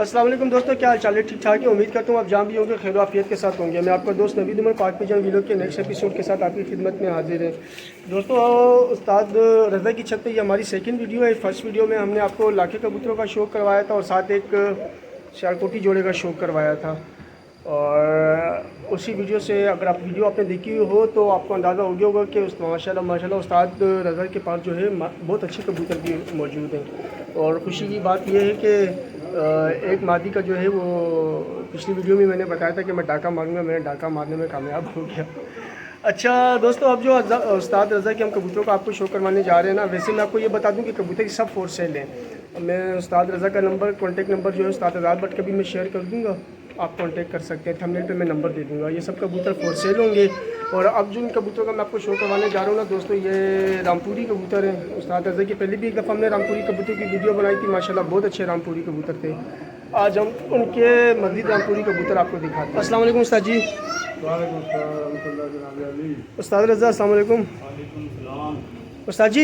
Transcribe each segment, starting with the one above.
अस्सलाम वालेकुम दोस्तों, क्या हाल चाल है? ठीक ठाक है। उम्मीद करता हूँ आप जहाँ भी होंगे खैर आफियत के साथ होंगे। मैं आपका दोस्त नवीद उमर पाक पिजन वीडियो के नेक्स्ट एपिसोड के साथ आपकी खिदमत में हाजिर है। दोस्तों, उस्ताद रज़ा की छत पे ये हमारी सेकंड वीडियो है। फर्स्ट वीडियो में हमने आपको लाखे कबूतरों का शौक़ करवाया था और साथ एक सियालकोटी जोड़े का शौक़ करवाया था। और उसी वीडियो से अगर आप वीडियो आपने देखी हुई हो तो आपको अंदाज़ा हो गया होगा कि उस माशाल्लाह उस्ताद रज़ा के पास जो है बहुत अच्छे कबूतर भी मौजूद हैं। और ख़ुशी की बात यह है कि एक मादी का जो है वो पिछली वीडियो में मैंने बताया था कि मैं डाका मारूंगा, मैंने डाका मारने में कामयाब हो गया। अच्छा दोस्तों, अब जो उस्ताद रज़ा के हम कबूतरों का आपको शो करवाने जा रहे हैं ना, वैसे मैं आपको ये बता दूं कि कबूतर की सब फॉर सेल हैं। मैं उस्ताद रज़ा का नंबर कॉन्टेक्ट नंबर जो है उस्ताद रज़ा बट कभी मैं शेयर कर दूँगा, आप कांटेक्ट कर सकते हैं। थंबनेल पे मैं नंबर दे दूँगा। ये सब कबूतर फॉर सेल होंगे। और अब जो इन कबूतरों का मैं आपको शो करवाने जा रहा हूँ ना दोस्तों, ये रामपुरी कबूतर हैं। उस्ताद रज़ा की पहले भी एक दफ़ा हमने रामपुरी कबूतर की वीडियो बनाई थी, माशाल्लाह बहुत अच्छे रामपुरी कबूतर थे। आज हम उनके मज़ीद रामपुरी कबूतर आपको दिखाते हैं। अस्सलाम वालेकुम उस्ताद जी। उस्ताद रज़ा अस्सलाम वालेकुम। उस्ताद जी,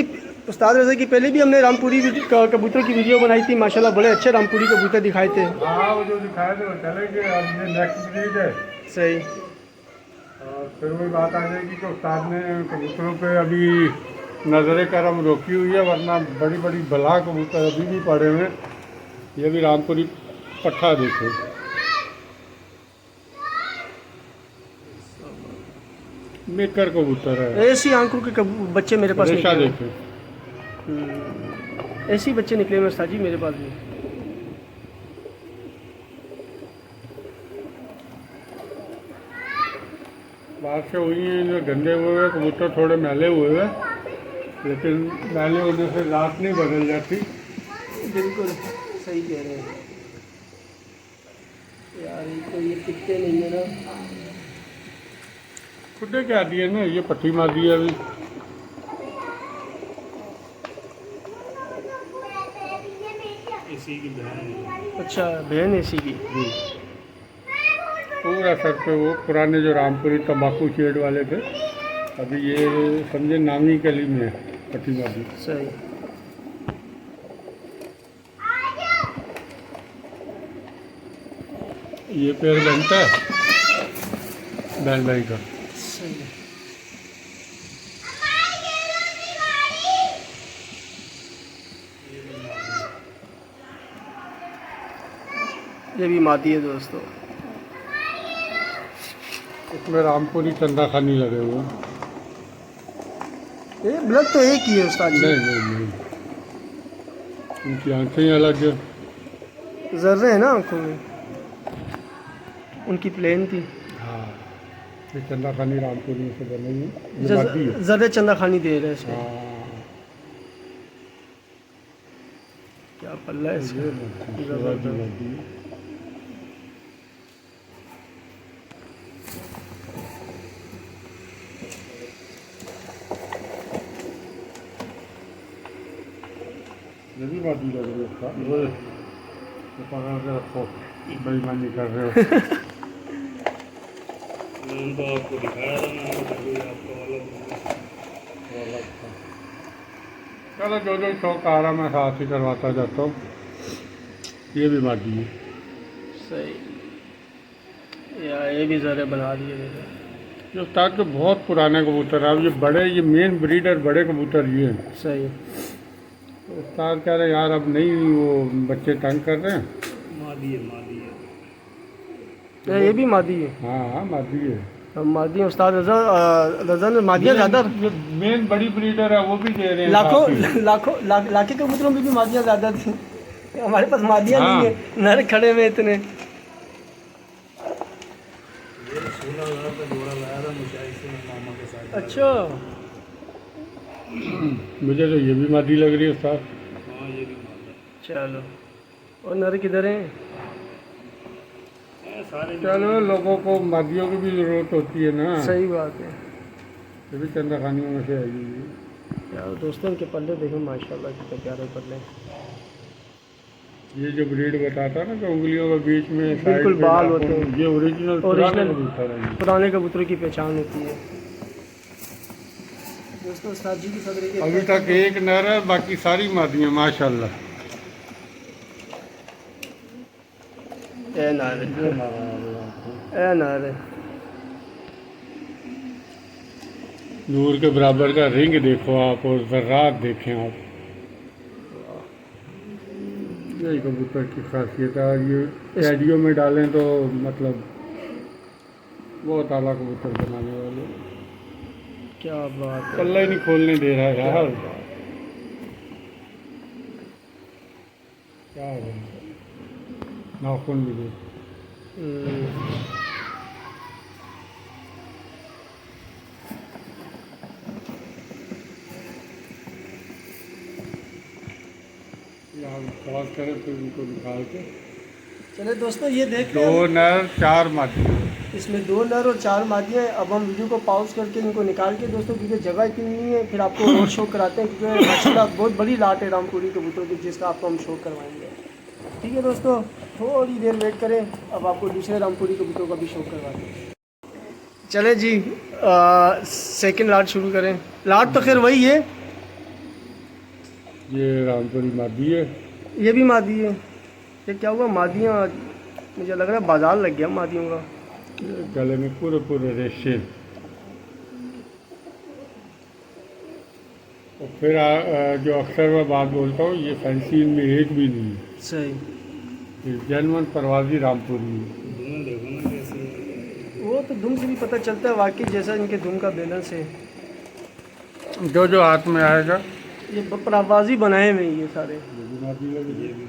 उस्ताद रज़ा की पहले भी हमने रामपुरी कबूतर की वीडियो बनाई थी, माशाल्लाह बड़े अच्छे रामपुरी कबूतर दिखाए थे। हाँ, वो जो दिखाए थे वो चले गए। अब ये नेक्स्ट ब्रीड है। सही। और फिर वही बात आ जाएगी कि उस्ताद ने कबूतरों पे अभी नजर करम रोकी हुई है, वरना बड़ी बड़ी बला कबूतर अभी भी पड़े हुए हैं। ये भी रामपुरी पट्ठा देखे, मेकर कबूतर है। ऐसी आंखों के बच्चे मेरे पास रेशा निकले देखे, ऐसे ही बच्चे निकले हैं उस्ताद जी मेरे पास भी। बारिशें हुई हैं, जो गंदे हुए हैं कबूतर, थोड़े मैले हुए हैं, लेकिन मैले होने से रात नहीं बदल जाती। बिल्कुल सही कह रहे हैं यार, ये टिकते नहीं है ना। खुदे क्या दिए ना, ये पट्टी मार दी है अभी। इसी की बहन है। अच्छा, बहन है इसी की। पूरा सर पे वो पुराने जो रामपुरी तंबाकू शेड वाले थे, अभी ये समझे नामी कली में पट्टी मार दी। सही। ये पेड़ बनता है बैल भाई का। सही। ये भी मादी है दोस्तों। इसमें रामपुरी चंदा खानी लगे हुए हैं। ये ब्लड तो एक ही है उस्ताद जी। नहीं, उनकी आंखें ही अलग है। जर्रे है ना आंखों में, उनकी प्लेन थी। हाँ, ये चंदा खानी रामपुरी से बनी है। जर्रे चंदा खानी दे रहे हैं इसमें। हाँ, क्या पल्ला है इसका। ये भी बाती लग रही है उसका। तो पकड़ के रखो, बेईमानी कर रहे हो। तो आपको दिखाया था मैंने, आपका वाला चलो जो शौक आ रहा मैं साथ ही करवाता जाता हूँ। ये भी बाती है। सही यार, ये भी जरे बना दिए मेरे। ये उस्ताद के बहुत पुराने कबूतर हैं। अब ये बड़े, ये मेन ब्रीडर बड़े कबूतर ये हैं। सही। उस्ताद कह रहे यार अब नहीं, वो बच्चे तंग कर रहे हैं। मादी है। ये भी मादी है। हाँ, मादी है। मादी उस्ताद रज़ा ने मादियाँ ज़्यादा, जो मेन बड़ी ब्रीडर है वो भी दे रहे हैं। लाखे कबूतरों में भी मादियाँ ज़्यादा थी। हमारे पास मादियाँ हाँ। नहीं है, नर खड़े हुए इतने। ये 16,000 का जोड़ा लाया था मुझे इससे मामा के साथ। अच्छा, मुझे तो ये भी मादी लग रही है उस्ताद। हाँ, ये भी मादा चलो। और नर किधर हैं? है सारे। चलो, लोगों को मादियों की भी ज़रूरत होती है ना। सही बात है ये भी चंदा खानियों में से आएगी। यार। दोस्तों के पल्ले देखो माशाल्लाह कितने प्यारे पल्ले। ये जो ब्रीड बताता ना कि उंगलियों के बीच में बिल्कुल साइड पे बाल नाखून, होते हैं। ये ओरिजिनल पुराने कबूतरों की पहचान होती है दोस्तों। उस्ताद जी की सदरी के अभी तक एक नर है, बाकी सारी मादियाँ माशाल्लाह। ए नारे, ये नारा आ रहा है। ए नारे। नूर के बराबर का रिंग देखो आप और ज़र्रात देखें आप। यही कबूतर की खासियत है। ये कैडियो में डालें तो मतलब बहुत आला कबूतर बनाने वाले। क्या बात है। पल्ला ही नहीं खोलने दे रहा है यार। क्या है नाखून भी दे। यहाँ क्रॉस करें फिर उनको निकाल के चले दोस्तों, ये देख दो नर 4 मादी। इसमें 2 नर और 4 मादियाँ हैं। अब हम वीडियो को पॉज करके इनको निकाल के दोस्तों, क्योंकि जगह इतनी नहीं है, फिर आपको और शो कराते हैं, क्योंकि माशाल्लाह बहुत बड़ी लाट है रामपुरी कबूतर की, जिसका आपको हम शो करवाएंगे। ठीक है दोस्तों, थोड़ी देर वेट करें, अब आपको दूसरे रामपुरी कबूतरों का भी शो करवाते हैं। चले जी, सेकंड लाट शुरू करें। लाट तो खैर वही है, ये रामपुरी मादी है। ये भी मादी है। ये क्या हुआ, मादियाँ मुझे लग रहा है बाजार लग गया मादियों का। ये गले में पूरे पूरे रेशे। और फिर जो अक्सर मैं बात बोलता हूँ, ये फैंसी में एक भी नहीं है। सही, ये जनवन परवाजी रामपुरी है। धुआं देखो ना कैसे। वो तो धुम से भी पता चलता है वाकई, जैसा इनके धुम का बैलेंस है। जो जो हाथ में आएगा। ये परवाजी बनाए हुए हैं ये सारे। ये भी मादी लगी। ये भी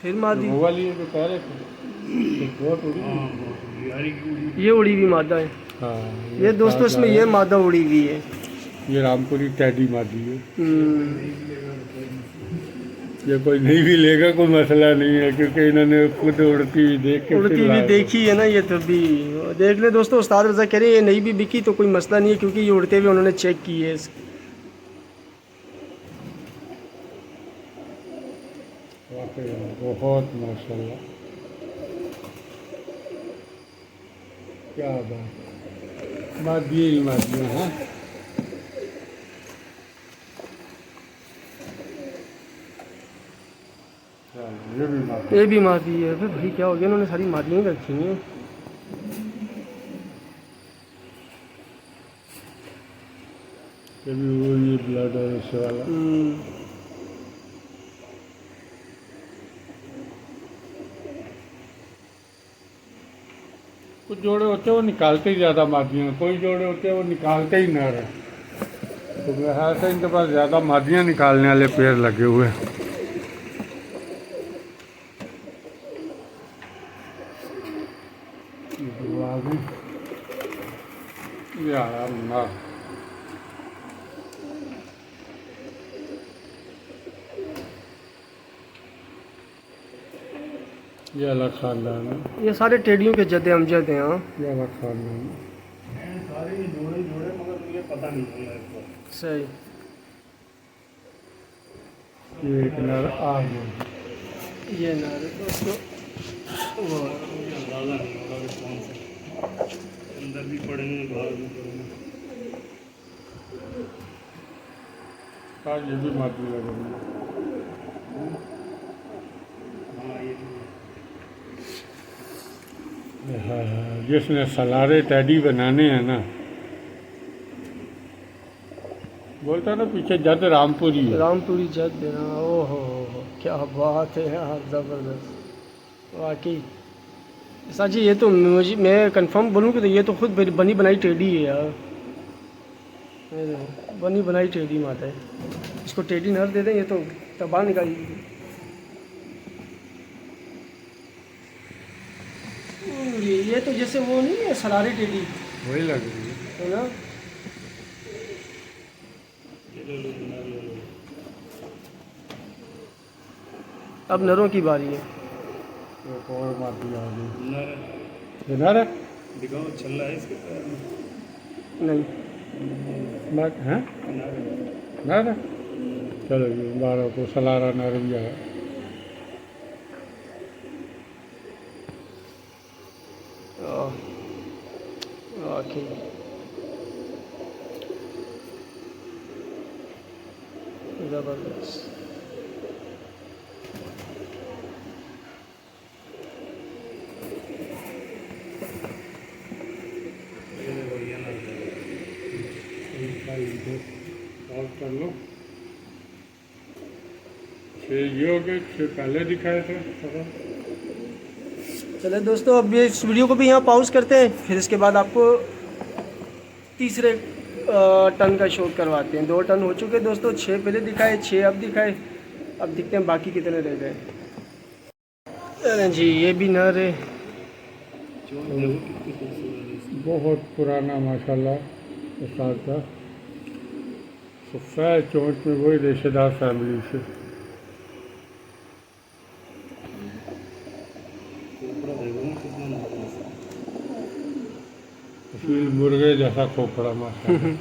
फिर मादी, वो वाली है जो कह रहे थे बहुत उड़ी। हाँ बहुत बिहारी की उड़ी। ये उड़ी हुई मादा है। हाँ ये दोस्तों इसमें ये मादा उड़ी हुई है। ये रामपुरी टैडी मादी है। हम्म, ये कोई नहीं भी लेगा कोई मसला नहीं है, क्योंकि इन्होंने खुद उड़ती हुई देख के उड़ती फिर हुई लाए। देखी है ना, ये तो भी देख ले दोस्तों। उस्ताद रज़ा कह रहे हैं ये नहीं भी बिकी तो कोई मसला नहीं है, क्योंकि ये उड़ते हुए उन्होंने चेक की है। वाकई बहुत माशाल्लाह, क्या बात। मादी ही मादियाँ हैं। ये भी मादी। ये भी मादी है। अबे भाई क्या हो गया, उन्होंने सारी मादियाँ रखी हैं। ये भी वही ब्लड है इस वाला। कुछ जोड़े होते हैं वो निकालते ही ज़्यादा मादियाँ, कोई जोड़े होते हैं वो निकालते ही ना रहे। तो मेरे से इनके पास ज़्यादा मादियाँ निकालने वाले पेड़ लगे हुए हैं। ये आया ना। ये अलग खानदान है। ये सारे टेडियों के जद अमजद हैं। हाँ ये अलग खानदान है। सारे ही जोड़े जोड़े मगर मुझे पता नहीं चला इसको। सही। ये एक नर आ गया। ये ना दोस्तों, वो मुझे अंदाजा नहीं होगा कि कौन से अंदर भी पड़ेंगे बाहर भी पड़ेंगे। हाँ ये भी मादी लग रही है। हाँ ये भी हाँ, जिसने सलारे टैडी बनाने हैं ना, बोलता ना पीछे जद रामपुरी है। रामपुरी जद देना। ओहो क्या बात है यार, ज़बरदस्त वाकई। साजी ये तो मुझे, मैं कंफर्म बोलूँ कि तो ये तो खुद बनी बनाई टेडी है यार। ये देखो, बनी बनाई टेडी माता है। इसको टेडी नर दे दें, ये तो तबाह निकाली। ये तो जैसे वो नहीं है सरारे टेडी, वही लग रही है। है ना। ये ले लो नर ले लो। अब नरों की बारी है। एक और मादी आ गई। नर ये नर है? दिखाओ छल्ला है इसके पैर में। नहीं, नर है? नर है। नर है? चलो जी, 12 को सलारा नर भी आया। वाकई ज़बरदस्त। कर लो। 6 ये हो गए, 6 पहले दिखाए थे। चले दोस्तों, अब ये इस वीडियो को भी यहाँ पॉज करते हैं, फिर इसके बाद आपको तीसरे टन का शूट करवाते हैं। 2 टन हो चुके दोस्तों, 6 पहले दिखाए, 6 अब दिखाए। अब दिखते हैं बाकी कितने रह गए। अरे जी, ये भी नर है। बहुत पुराना माशाल्लाह उस्ताद का सफ़ेद चोंच में, वही रेशेदार फैमिली से। इसी मुर्गे जैसा खोपड़ा माशाल्लाह।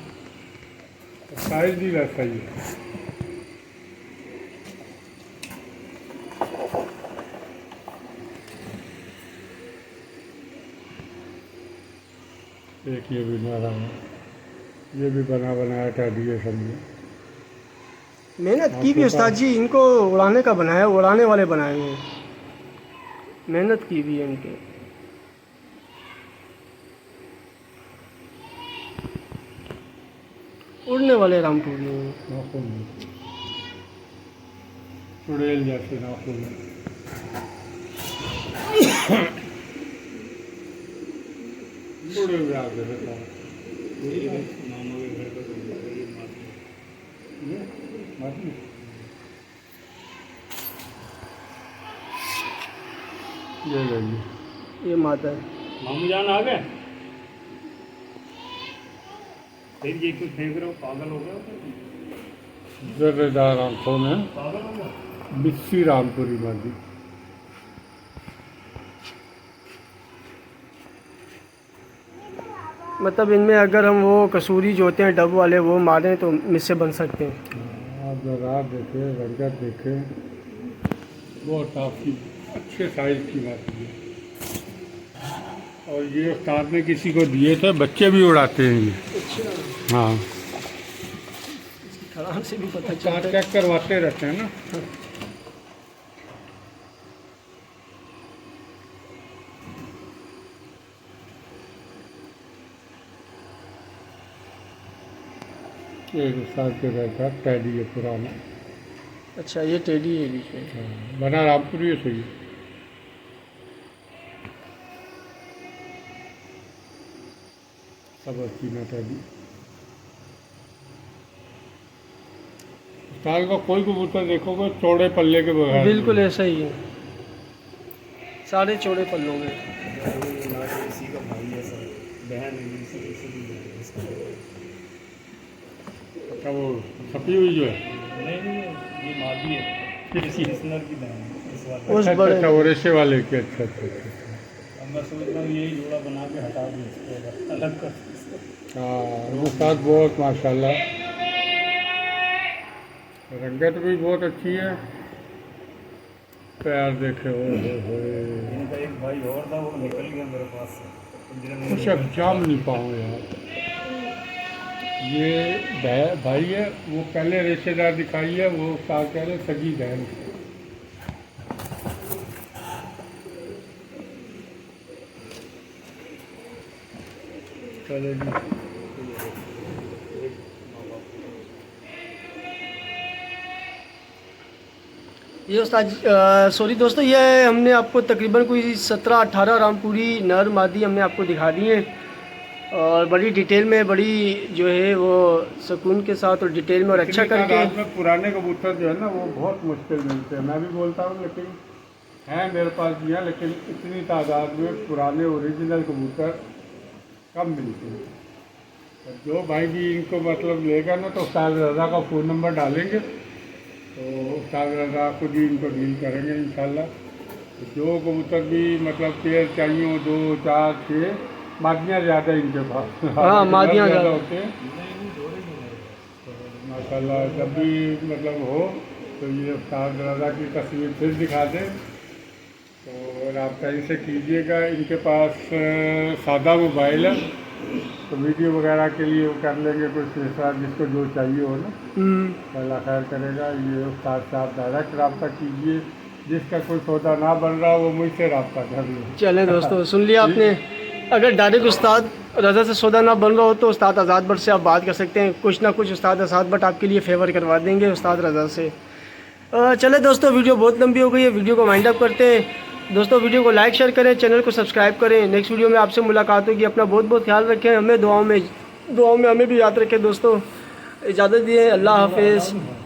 साइज भी वैसा ही है। एक ये भी नारा है, ये भी बना बनाया टैडी है सब में। मेहनत की भी उस्ताद जी, इनको उड़ाने का बनाया, उड़ाने वाले बनाए हैं। मेहनत की भी है इनके। उड़ने वाले रामपुरी हैं। नाखून में चुड़ैल जैसे नाखून में। बड़े भी आगे रहता है। मामा के घर का कबूतर, ये माटी। ये माटी। ये ले ली। ये माता है। मामू जान आ गए। फिर ये क्यों फेंक रहे हो, पागल हो गए? जर्रेदार आंखों में पागल हो गए? बिस्सी रामपुरी मादी। मतलब इनमें अगर हम वो कसूरी जो होते हैं डब वाले वो मारें तो मिससे बन सकते हैं। आप जरा देखें, रंगत देखें, बहुत काफ़ी अच्छे साइज की बात है। और ये उस्ताद ने किसी को दिए थे, बच्चे भी उड़ाते हैं ये। अच्छा, हाँ, खराब से भी पता उस्ताद चलता है। चेक करवाते रहते हैं ना। एक उस्ताद के घर का टैडी है पुराना। अच्छा, ये टेडी है बीच में। हाँ, बना रामपुरी है सही। सब चीना टैडी। उस्ताद का कोई कबूतर देखोगे चौड़े पल्ले के बगैर। बिल्कुल ऐसा ही है, सारे चौड़े पल्लों में। इसी का भाई है सर, बहन है इसी की बहन है इसका। अच्छा, वो छपी हुई जो है। नहीं, ये मादी है, इसी लिसनर की बहन है इस वाले। उस अच्छा बड़े अच्छा, वो रेशे वाले के। अच्छा अच्छा अच्छा। अब मैं सोच रहा हूँ यही जोड़ा बना के हटा दूँ इसको, अलग कर दूँ इसको। हाँ, वो साथ बहुत माशाल्लाह, रंगत भी बहुत अच्छी है। पैर देखे हो। इनका एक भाई और था, वो निकल गया मेरे पास से। कुछ अब जाम नहीं पाऊँ यार। ये भाई है, वो पहले रिश्तेदार दिखाई है, वो क्या कह रहे सगी बहन। चलेगी। ये उस्ताद सॉरी दोस्तों, ये हमने आपको तकरीबन कोई 17-18 रामपुरी नर मादी हमने आपको दिखा दी हैं, और बड़ी डिटेल में, बड़ी जो है वो सुकून के साथ और डिटेल में और अच्छा करके। में पुराने कबूतर जो है ना वो बहुत मुश्किल मिलते हैं। मैं भी बोलता हूँ, लेकिन हैं मेरे पास भी हैं, लेकिन इतनी तादाद में पुराने ओरिजिनल कबूतर कम मिलते हैं। तो जो भाई भी इनको मतलब लेगा ना, तो उस्ताद रज़ा का फ़ोन नंबर डालेंगे, तो उस्ताद रज़ा खुद ही इनको डील करेंगे इंशाल्लाह। तो जो कबूतर भी मतलब पेयर चाहिए हो, 2, 4, 6, मादियाँ ज़्यादा इनके पास। हाँ, मादियाँ ज़्यादा ज़्यादा होते हैं। तो माशाल्लाह जब भी मतलब हो तो ये उस्ताद रज़ा की तस्वीर फिर दिखा दें, तो रब्ता इनसे कीजिएगा। इनके पास सादा मोबाइल है, तो वीडियो वगैरह के लिए वो कर लेंगे, कुछ ऐसा जिसको जो चाहिए हो ना, अल्लाह खैर करेगा। ये उस्ताद से आप डायरेक्ट रब्ता कीजिए, जिसका कोई सौदा ना बन रहा वो मुझसे रब्ता कर ले। चलें दोस्तों, सुन लिया आपने। अगर डायरेक्ट उस्ताद रज़ा से सौदा ना बन रहा हो तो उस्ताद आज़ाद भट्ट से आप बात कर सकते हैं, कुछ ना कुछ उस्ताद आज़ाद भट्ट आपके लिए फ़ेवर करवा देंगे उस्ताद रज़ा से। चले दोस्तों, वीडियो बहुत लंबी हो गई है, वीडियो को वाइंड अप करते हैं। दोस्तों वीडियो को लाइक शेयर करें, चैनल को सब्सक्राइब करें। नेक्स्ट वीडियो में आपसे मुलाकात होगी। अपना बहुत बहुत ख्याल रखें, हमें दुआओं में हमें भी याद रखें। दोस्तों इजाज़त दिए, अल्लाह हाफिज़।